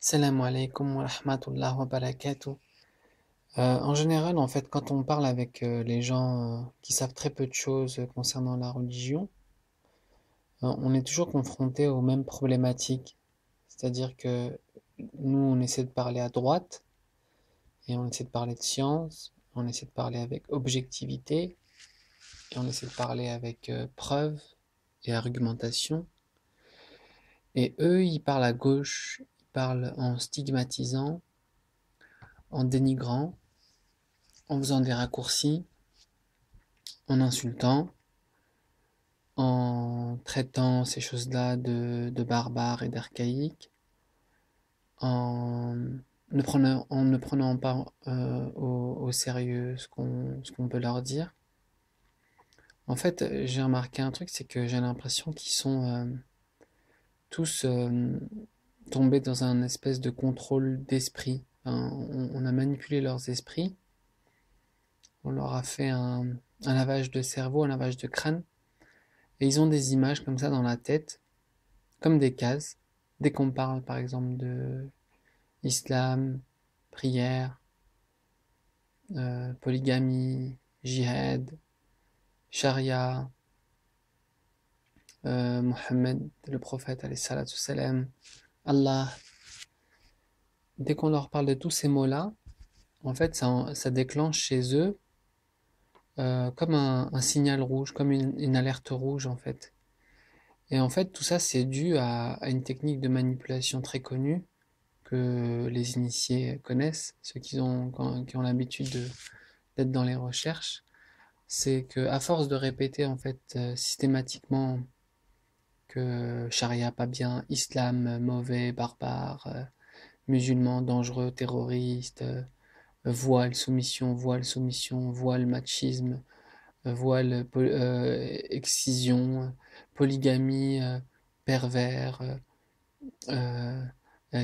Salam alaikum wa rahmatullah wa barakatuh. En général, en fait, quand on parle avec les gens qui savent très peu de choses concernant la religion, on est toujours confronté aux mêmes problématiques. C'est-à-dire que nous, on essaie de parler à droite et on essaie de parler de science, on essaie de parler avec objectivité et on essaie de parler avec preuve et argumentation. Et eux, ils parlent à gauche, ils parlent en stigmatisant, en dénigrant, en faisant des raccourcis, en insultant, en traitant ces choses-là de barbares et d'archaïques, en en ne prenant pas au sérieux ce qu'on peut leur dire. En fait, j'ai remarqué un truc, c'est que j'ai l'impression qu'ils sont tous tombés dans un espèce de contrôle d'esprit. Enfin, on a manipulé leurs esprits, on leur a fait un lavage de cerveau, un lavage de crâne, et ils ont des images comme ça dans la tête, comme des cases. Dès qu'on parle, par exemple, de islam, prière, polygamie, jihad, charia, Mohammed, le prophète, alayhi salatu salam, Allah, dès qu'on leur parle de tous ces mots-là, en fait, ça déclenche chez eux comme un signal rouge, comme une alerte rouge, en fait. Et en fait, tout ça, c'est dû à une technique de manipulation très connue que les initiés connaissent, ceux qui ont l'habitude d'être dans les recherches. C'est que à force de répéter en fait systématiquement que charia pas bien, islam mauvais, barbare, musulman dangereux, terroriste, voile soumission, voile machisme, excision, polygamie, pervers, euh,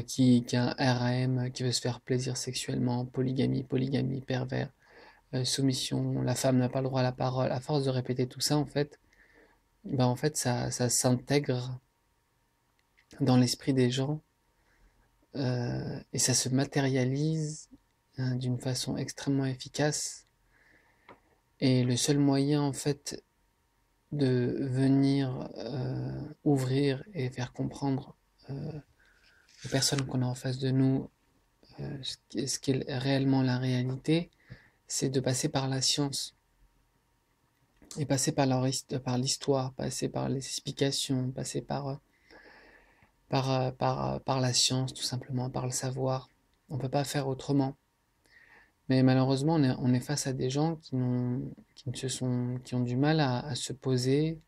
qui a un RM, qui veut se faire plaisir sexuellement, polygamie, pervers, soumission, la femme n'a pas le droit à la parole. À force de répéter tout ça, en fait, ça s'intègre dans l'esprit des gens et ça se matérialise d'une façon extrêmement efficace. Et le seul moyen, en fait, de venir ouvrir et faire comprendre aux personnes qu'on a en face de nous ce qu'est réellement la réalité, c'est de passer par la science et passer par l'histoire, passer par les explications, passer par la science tout simplement, par le savoir. On ne peut pas faire autrement. Mais malheureusement, on est face à des gens qui ont du mal à se poser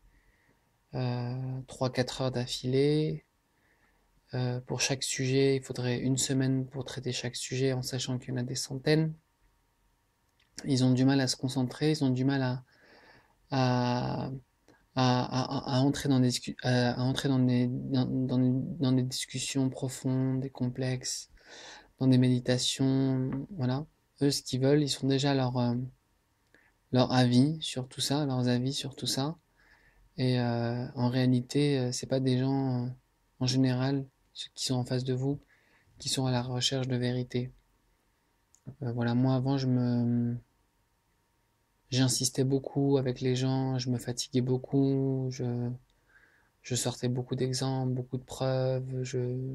3-4 heures d'affilée. Pour chaque sujet, il faudrait une semaine pour traiter chaque sujet en sachant qu'il y en a des centaines. Ils ont du mal à se concentrer, ils ont du mal à, à entrer dans à entrer dans des discussions profondes et complexes, dans des méditations, voilà. Eux, ce qu'ils veulent, ils sont déjà leur avis sur tout ça, leurs avis sur tout ça. Et en réalité, c'est pas des gens, en général, ceux qui sont en face de vous, qui sont à la recherche de vérité. Voilà, moi avant, j'insistais beaucoup avec les gens, je me fatiguais beaucoup, je sortais beaucoup d'exemples, beaucoup de preuves,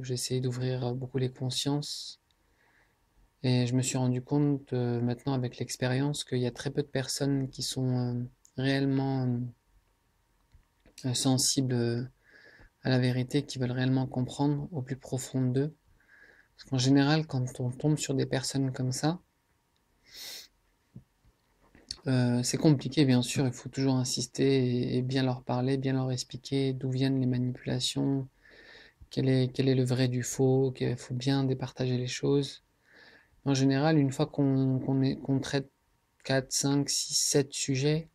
j'essayais d'ouvrir beaucoup les consciences. Et je me suis rendu compte maintenant avec l'expérience qu'il y a très peu de personnes qui sont réellement sensibles à la vérité, qui veulent réellement comprendre au plus profond d'eux. Parce qu'en général, quand on tombe sur des personnes comme ça, c'est compliqué bien sûr, il faut toujours insister et bien leur parler, bien leur expliquer d'où viennent les manipulations, quel est le vrai du faux, qu'il faut bien départager les choses. En général, une fois qu'on traite 4, 5, 6, 7 sujets,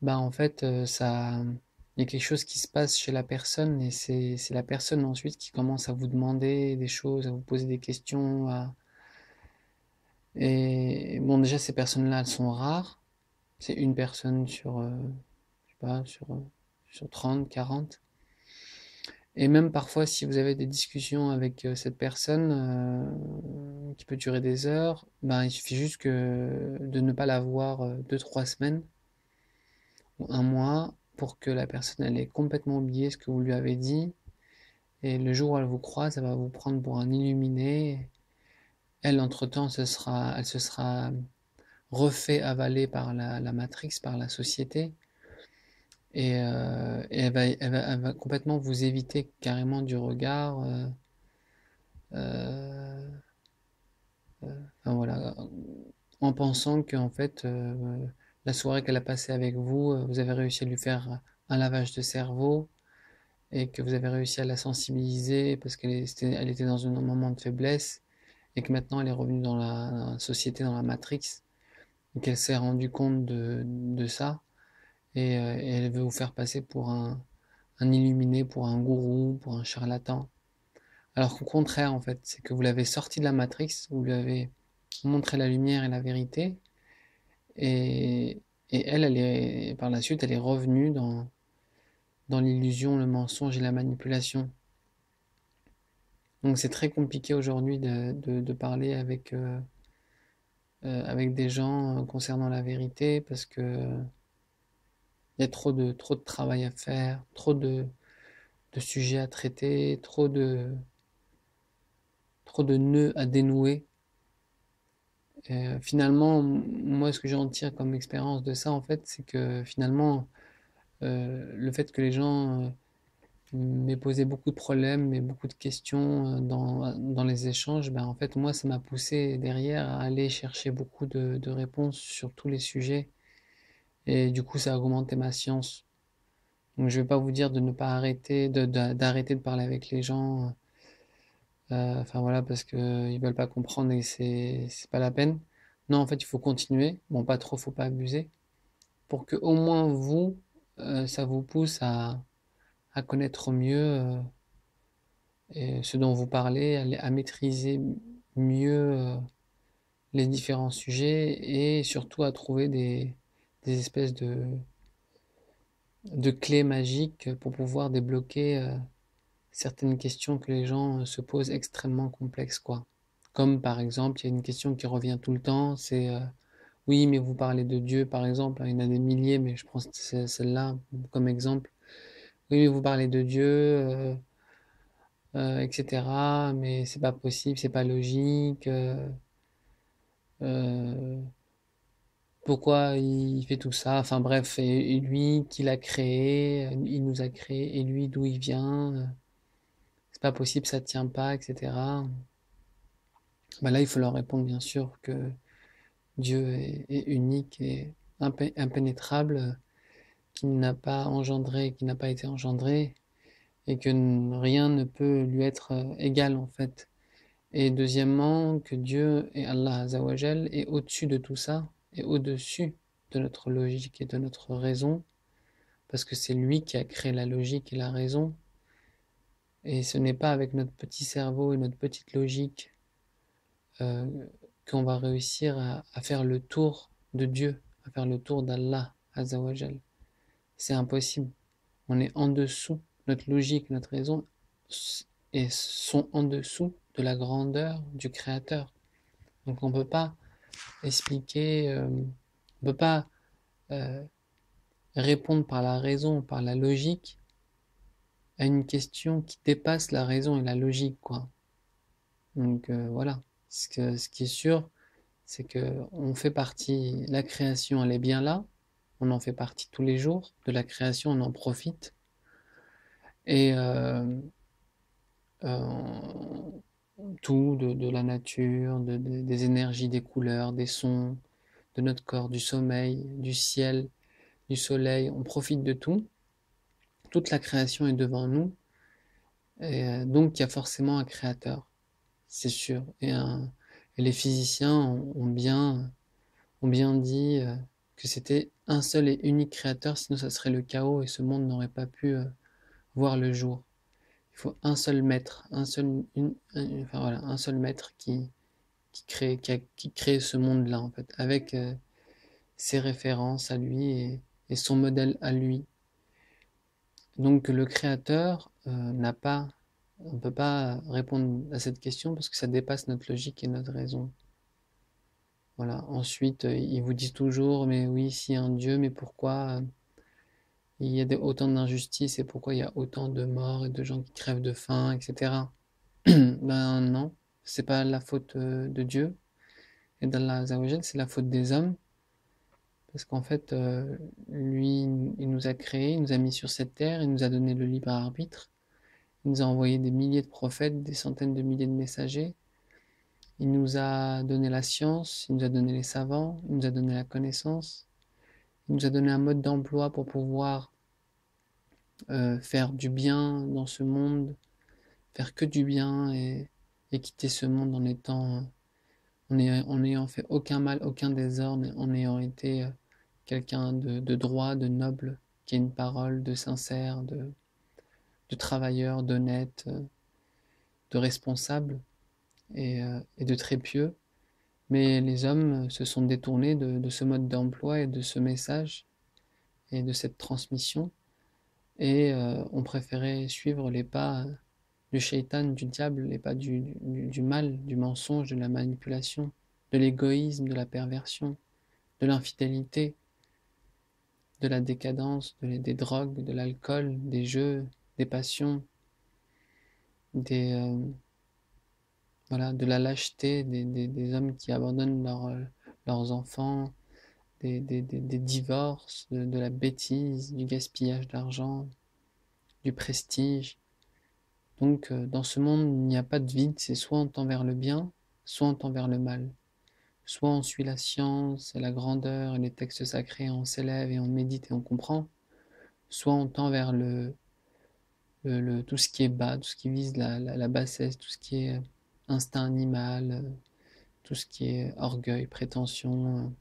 bah en fait, il y a quelque chose qui se passe chez la personne et c'est la personne ensuite qui commence à vous demander des choses, à vous poser des questions. Et bon, déjà, ces personnes-là, elles sont rares. C'est une personne sur, je sais pas, sur 30, 40. Et même parfois, si vous avez des discussions avec cette personne qui peut durer des heures, ben, il suffit juste de ne pas la voir 2, 3 semaines ou un mois pour que la personne elle ait complètement oublié ce que vous lui avez dit. Et le jour où elle vous croise, elle va vous prendre pour un illuminé. Elle, entre-temps, elle se sera refait avaler par la Matrix, par la société. Et elle va complètement vous éviter carrément du regard. Euh, enfin, voilà, en pensant qu'en fait, la soirée qu'elle a passée avec vous, vous avez réussi à lui faire un lavage de cerveau et que vous avez réussi à la sensibiliser parce elle était dans un moment de faiblesse et que maintenant elle est revenue dans la société, dans la Matrix, et qu'elle s'est rendue compte de ça et elle veut vous faire passer pour un illuminé, pour un gourou, pour un charlatan. Alors qu'au contraire, en fait, c'est que vous l'avez sorti de la Matrix, vous lui avez montré la lumière et la vérité, et, et elle est, par la suite, elle est revenue dans l'illusion, le mensonge et la manipulation. Donc c'est très compliqué aujourd'hui de parler avec des gens concernant la vérité parce que il y a trop de travail à faire, de sujets à traiter, trop de nœuds à dénouer. Finalement, moi, ce que j'en tire comme expérience de ça, en fait, c'est que finalement, le fait que les gens m'aient posé beaucoup de problèmes et beaucoup de questions dans les échanges, ben, en fait, moi, ça m'a poussé derrière à aller chercher beaucoup de réponses sur tous les sujets. Et du coup, ça a augmenté ma science. Donc, je vais pas vous dire de ne pas arrêter, d'arrêter de parler avec les gens, enfin voilà, parce que ils veulent pas comprendre et c'est pas la peine. Non, en fait, il faut continuer. Bon, pas trop, faut pas abuser. Pour que au moins vous, ça vous pousse à connaître mieux ce dont vous parlez, à maîtriser mieux les différents sujets et surtout à trouver des espèces de clés magiques pour pouvoir débloquer certaines questions que les gens se posent extrêmement complexes, quoi. Comme par exemple, il y a une question qui revient tout le temps, c'est oui, mais vous parlez de Dieu, par exemple, il y en a des milliers, mais je pense que c'est celle-là comme exemple. Oui, mais vous parlez de Dieu, etc., mais c'est pas possible, c'est pas logique. Euh, Pourquoi il fait tout ça? Enfin bref, et lui qui l'a créé, il nous a créé, et lui d'où il vient, c'est pas possible, ça tient pas, etc. Bah là, il faut leur répondre bien sûr que Dieu est unique et impénétrable, qu'il n'a pas engendré, qu'il n'a pas été engendré, et que rien ne peut lui être égal en fait. Et deuxièmement, que Dieu et Allah Azzawajal est au-dessus de tout ça, et au-dessus de notre logique et de notre raison, parce que c'est lui qui a créé la logique et la raison, et ce n'est pas avec notre petit cerveau et notre petite logique euh, qu'on va réussir à faire le tour de Dieu, à faire le tour d'Allah Azzawajal. C'est impossible. On est en dessous, notre logique, notre raison sont en dessous de la grandeur du Créateur. Donc on ne peut pas expliquer, on ne peut pas euh, répondre par la raison, par la logique à une question qui dépasse la raison et la logique, quoi. Donc voilà. Ce qui est sûr, c'est que on fait partie, la création, elle est bien là. On en fait partie tous les jours. De la création, on en profite. Et euh, tout, de la nature, des énergies, des couleurs, des sons, de notre corps, du sommeil, du ciel, du soleil. On profite de tout. Toute la création est devant nous. Et donc, il y a forcément un créateur, c'est sûr. Et les physiciens ont bien dit que c'était un seul et unique créateur, sinon ça serait le chaos et ce monde n'aurait pas pu voir le jour. Il faut un seul maître, enfin voilà, un seul maître qui crée ce monde-là en fait, avec ses références à lui et son modèle à lui. Donc le créateur n'a pas, on ne peut pas répondre à cette question parce que ça dépasse notre logique et notre raison. Voilà. Ensuite, ils vous disent toujours, mais oui, s'il y a un Dieu, mais pourquoi il y a autant d'injustices et pourquoi il y a autant de morts et de gens qui crèvent de faim, etc. Ben non, c'est pas la faute de Dieu et d'Allah Azzawajal, c'est la faute des hommes. Parce qu'en fait, lui, il nous a créés, il nous a mis sur cette terre, il nous a donné le libre arbitre, il nous a envoyé des milliers de prophètes, des centaines de milliers de messagers, il nous a donné la science, il nous a donné les savants, il nous a donné la connaissance, il nous a donné un mode d'emploi pour pouvoir faire du bien dans ce monde, faire que du bien et quitter ce monde en étant, en n'ayant fait aucun mal, aucun désordre, en ayant été quelqu'un de droit, de noble, qui a une parole de sincère, de travailleur, d'honnête, de responsable et de très pieux. Mais les hommes se sont détournés de ce mode d'emploi et de ce message et de cette transmission et ont préféré suivre les pas du shaitan, du diable, les pas du mal, du mensonge, de la manipulation, de l'égoïsme, de la perversion, de l'infidélité, de la décadence, des drogues, de l'alcool, des jeux, des passions, des, voilà, de la lâcheté, des hommes qui abandonnent leurs enfants, des divorces, de la bêtise, du gaspillage d'argent, du prestige. Donc, dans ce monde, il n'y a pas de vide, c'est soit on tend vers le bien, soit on tend vers le mal. Soit on suit la science et la grandeur et les textes sacrés, on s'élève et on médite et on comprend, soit on tend vers tout ce qui est bas, tout ce qui vise la bassesse, tout ce qui est instinct animal, tout ce qui est orgueil, prétention.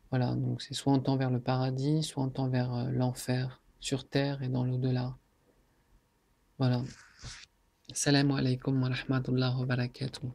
Voilà, donc c'est soit on tend vers le paradis, soit on tend vers l'enfer, sur terre et dans l'au-delà. Voilà. Salam alaikum wa rahmatullahi wa barakatuh.